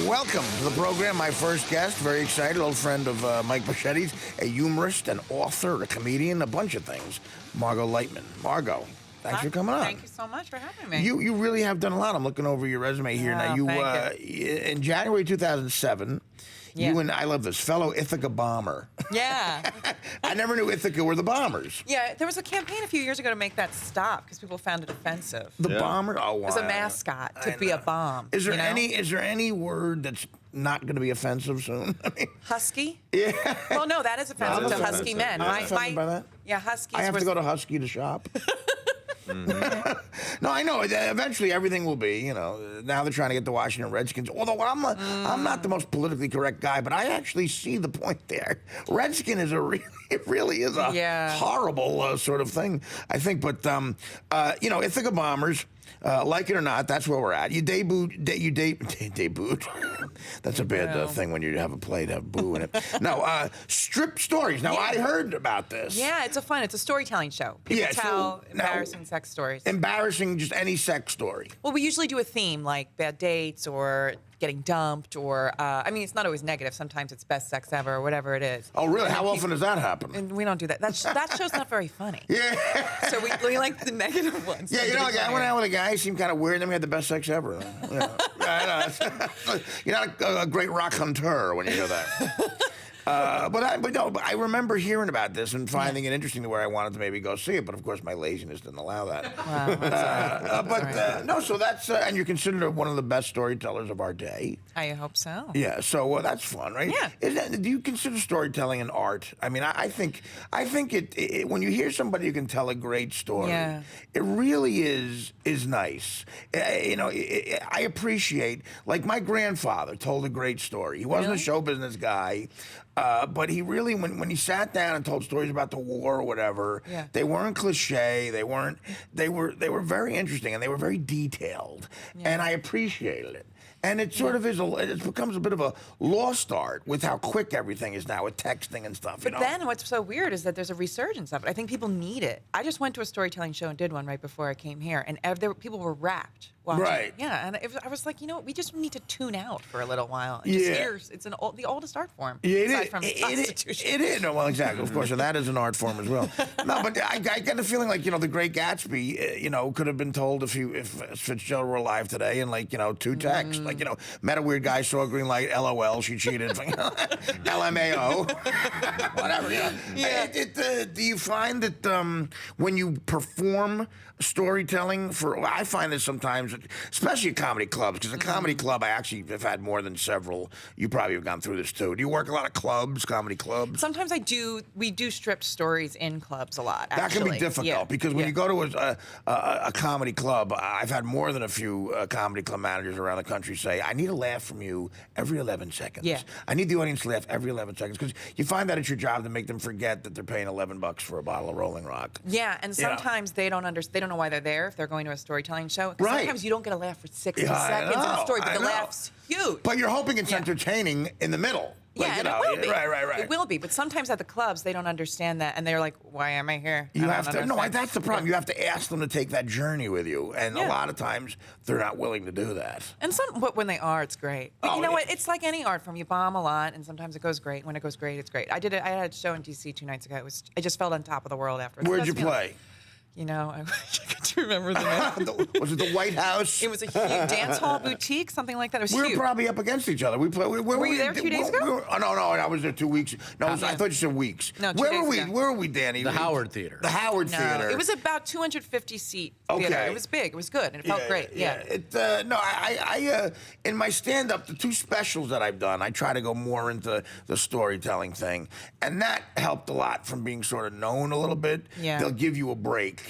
Welcome to the program. My first guest, very excited, old friend of Mike Bochetti's, a humorist, an author, a comedian, a bunch of things. Margot Leitman. Margot, thanks for coming on. Thank you so much for having me. You really have done a lot. I'm looking over your resume here now. You in January 2007. Yeah. You and I love this fellow Ithaca bomber. Yeah. I never knew Ithaca were the bombers. Yeah, there was a campaign a few years ago to make that stop because people found it offensive. The bomber? Oh, wow. It was a mascot to be a bomb. Is there you know? Is there any word that's not going to be offensive soon? I mean, Husky? yeah. Well, no, that is offensive to Husky men. I'm offended by that? Yeah, Huskies. I have to go to Husky to shop. No, I know. Eventually, everything will be. You know, now they're trying to get the Washington Redskins. Although I'm not the most politically correct guy, but I actually see the point there. Redskin is it really is a horrible sort of thing, I think. But you know, Ithaca Bombers. Like it or not, that's where we're at. You debuted. That's a bad thing when you have a play to have boo in it. No, strip stories. Now, I heard about this. Yeah, it's a storytelling show. People tell embarrassing sex stories. Embarrassing, just any sex story. Well, we usually do a theme like bad dates or getting dumped or, I mean, it's not always negative. Sometimes it's best sex ever or whatever it is. Oh, really? How often does that happen? And we don't do that. That show's not very funny. Yeah. So we like the negative ones. Yeah, you know, like I went out with a guy, he seemed kind of weird, and then we had the best sex ever. Yeah, I know. You're not a great raconteur when you hear that. But I remember hearing about this and finding it interesting to where I wanted to maybe go see it, but of course my laziness didn't allow that. Wow, that's no, so that's and you're considered one of the best storytellers of our day. I hope so. Yeah, so that's fun, right? Yeah. Do you consider storytelling an art? I mean, I think it when you hear somebody who can tell a great story, it really is nice. You know, I appreciate, like my grandfather told a great story. He wasn't a show business guy. But he really, when he sat down and told stories about the war or whatever, they weren't cliche. They were very interesting and they were very detailed, and I appreciated it. And it sort of is, it becomes a bit of a lost art with how quick everything is now with texting and stuff. But then what's so weird is that there's a resurgence of it. I think people need it. I just went to a storytelling show and did one right before I came here, and people were rapt watching. Right. Yeah, and I was like, you know what, we just need to tune out for a little while. And just hear, it's the oldest art form. Yeah, aside from prostitution. It is. No, well, exactly. Of course, and that is an art form as well. No, but I get the feeling like, you know, The Great Gatsby, you know, could have been told if Fitzgerald were alive today in, like, you know, 2 texts. Like, you know, met a weird guy, saw a green light, LOL, she cheated. LMAO. Whatever, yeah. Do you find that when you perform storytelling I find this sometimes, especially at comedy clubs, because a comedy club, I actually have had more than several. You probably have gone through this too. Do you work a lot of clubs, comedy clubs? Sometimes I do. We do stripped stories in clubs a lot, actually. That can be difficult because when you go to a comedy club, I've had more than a few comedy club managers around the country say, I need a laugh from you every 11 seconds. Yeah. I need the audience to laugh every 11 seconds, because you find that it's your job to make them forget that they're paying $11 for a bottle of Rolling Rock. Yeah, and sometimes they don't understand. They don't know why they're there if they're going to a storytelling show. Right. Sometimes you don't get a laugh for 60 seconds in a story, but the laugh's huge. But you're hoping it's entertaining in the middle. Like, yeah, you know, it will be. Right. It will be, but sometimes at the clubs they don't understand that, and they're like, "Why am I here?" You have to. No, that's the problem. You have to ask them to take that journey with you, and a lot of times they're not willing to do that. And but when they are, it's great. But you know what? It's like any art form. You bomb a lot, and sometimes it goes great. When it goes great, it's great. I had a show in D.C. 2 nights ago. I just felt on top of the world afterwards. Where'd you play? You know, I wish I could remember the name. Was it the White House? It was a huge dance hall boutique, something like that. It was huge. We were probably up against each other. Were you there a few days ago? No, I was there 2 weeks. No, I thought you said weeks. No, 2 days ago. Where were we, Danny? The Howard Theater. The Howard Theater. It was about 250-seat theater. It was big. It was good, and it felt great. Yeah. I in my stand-up, the 2 specials that I've done, I try to go more into the storytelling thing, and that helped a lot from being sort of known a little bit. Yeah. They'll give you a break.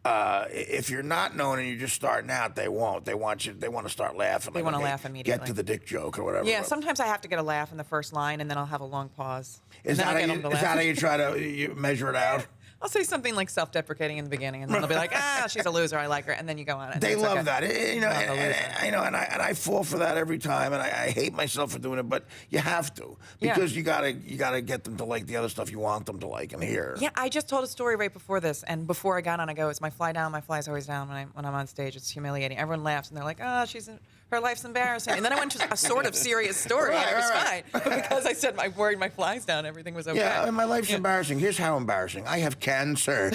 If you're not known and you're just starting out, they won't. They want to start laughing. They want to laugh immediately. Get to the dick joke or whatever. Yeah, sometimes I have to get a laugh in the first line, and then I'll have a long pause. Is that how you try to measure it out? I'll say something like self-deprecating in the beginning, and then they'll be like, she's a loser, I like her, and then you go on. They love that. You know, and I fall for that every time, and I hate myself for doing it, but you have to, because you gotta get them to like the other stuff you want them to like and hear. Yeah, I just told a story right before this, and before I got on, I go, it's my fly down. My fly's always down when I'm on stage. It's humiliating. Everyone laughs, and they're like, she's her life's embarrassing. And then I went to a sort of serious story, and it was fine. But because I said I worried my flies down, everything was okay. Yeah, my life's embarrassing. Here's how embarrassing. I have cancer.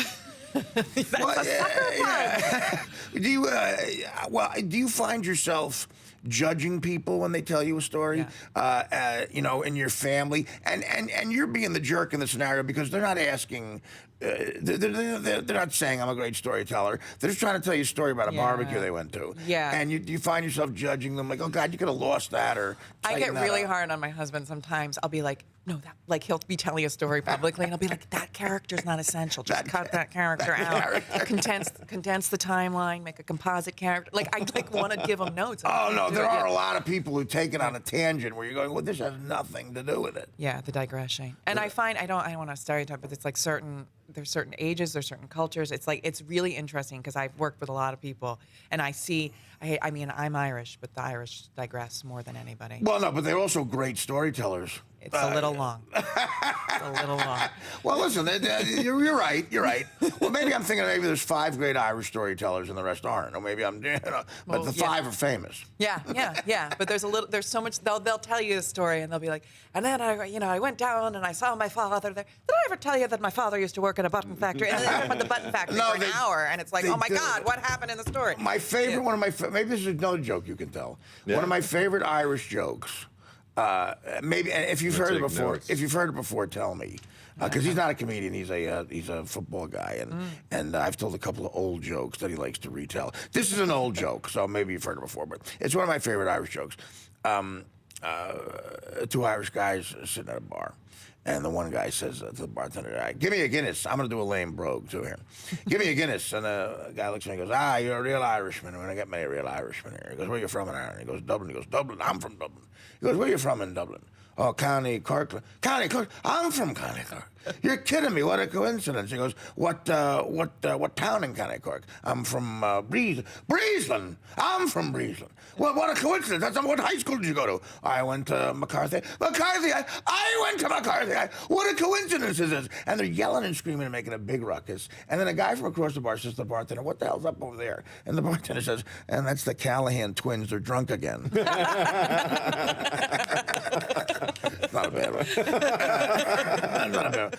That's a sucker pun. Do you find yourself judging people when they tell you a story, in your family, and you're being the jerk in the scenario because they're not asking, they're not saying I'm a great storyteller. They're just trying to tell you a story about a barbecue they went to. Yeah. And you find yourself judging them like, oh God, you could have lost that, or I get really hard on my husband sometimes. I'll be like, no, he'll be telling a story publicly, and I'll be like, that character's not essential. Just cut that character out. Condense the timeline, make a composite character. I want to give him notes. Oh no, there are a lot of people who take it on a tangent where you're going, well, this has nothing to do with it. Yeah, the digression. And I find I don't want to stereotype, but it's like there's certain ages, there's certain cultures. It's really interesting because I've worked with a lot of people, and I see. I mean, I'm Irish, but the Irish digress more than anybody. Well, no, but they're also great storytellers. It's a little long. It's a little long. Well, listen, you're right. You're right. Well, maybe I'm thinking maybe there's 5 great Irish storytellers and the rest aren't. Or maybe but the 5 are famous. Yeah. But there's so much. They'll tell you the story and they'll be like, and then I went down and I saw my father there. Did I ever tell you that my father used to work at a button factory? And then they talk about the button factory for an hour, and it's like, oh my God, what happened in the story? My favorite, maybe this is another joke you can tell. Yeah. One of my favorite Irish jokes. Maybe if you've heard it before, tell me, because he's not a comedian. He's a football guy, and I've told a couple of old jokes that he likes to retell. This is an old joke, so maybe you've heard it before, but it's one of my favorite Irish jokes. 2 Irish guys sitting at a bar. And the one guy says to the bartender, give me a Guinness. I'm going to do a lame brogue, too, here. Give me a Guinness. And the guy looks at me and goes, you're a real Irishman. We're going to get many real Irishmen here. He goes, where are you from in Ireland? He goes, Dublin. He goes, Dublin? I'm from Dublin. He goes, where are you from in Dublin? Oh, County Cork. County Cork? I'm from County Cork. You're kidding me. What a coincidence. He goes, what town in County Cork? I'm from Breesland. I'm from Breesland. Well, what a coincidence. What high school did you go to? I went to McCarthy. McCarthy? I went to McCarthy. What a coincidence is this? And they're yelling and screaming and making a big ruckus. And then a guy from across the bar says to the bartender, what the hell's up over there? And the bartender says, and that's the Callahan twins. They're drunk again. Not a bad one. Not a bad one.